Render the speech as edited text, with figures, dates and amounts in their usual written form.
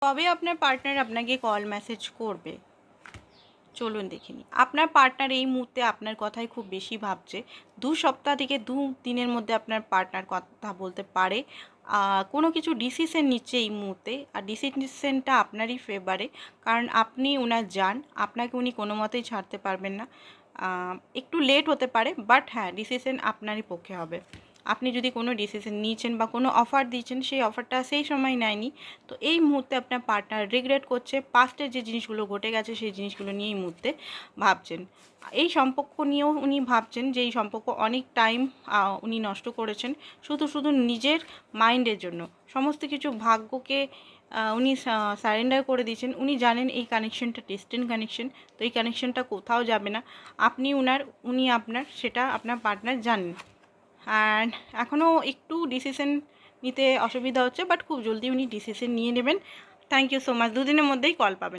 কবে আপনার পার্টনার আপনাকে কল মেসেজ করবে? চলুন দেখে নিই। আপনার পার্টনার এই মুহূর্তে আপনার কথাই খুব বেশি ভাবছে। ২ সপ্তাহ থেকে ২ দিনের মধ্যে আপনার পার্টনার কথা বলতে পারে। কোনো কিছু ডিসিশন নিচ্ছে এই মুহূর্তে। আর ডিসিশনটা আপনারই ফেভারে। কারণ আপনি উনার জান। আপনাকে উনি কোনো মতেই ছাড়তে পারবেন না। একটু লেট হতে পারে, বাট হ্যাঁ, ডিসিশন আপনারই পক্ষে হবে। আপনি যদি কোনো ডিসিশন নিয়েছেন বা কোনো অফার দিয়েছেন, সেই অফারটা সেই সময় নেয়নি, তো এই মুহূর্তে আপনার পার্টনার রিগ্রেট করছে। পাস্টে যে জিনিসগুলো ঘটে গেছে সেই জিনিসগুলো নিয়ে এই মুহূর্তে ভাবছেন। এই সম্পর্ক নিয়েও উনি ভাবছেন যে এই সম্পর্ক অনেক টাইম উনি নষ্ট করেছেন শুধু শুধু নিজের মাইন্ডের জন্য। সমস্ত কিছু ভাগ্যকে উনি সারেন্ডার করে দিয়েছেন। উনি জানেন এই কানেকশনটা ডেস্টিনি কানেকশন, তো এই কানেকশনটা কোথাও যাবে না। আপনি উনি আপনার, সেটা আপনার পার্টনার জানেন। অ্যান্ড এখনও একটু ডিসিশন নিতে অসুবিধা হচ্ছে, বাট খুব জলদি উনি ডিসিশন নিয়ে নেবেন। Thank you so much. ২ দিনের মধ্যেই কল পাবেন।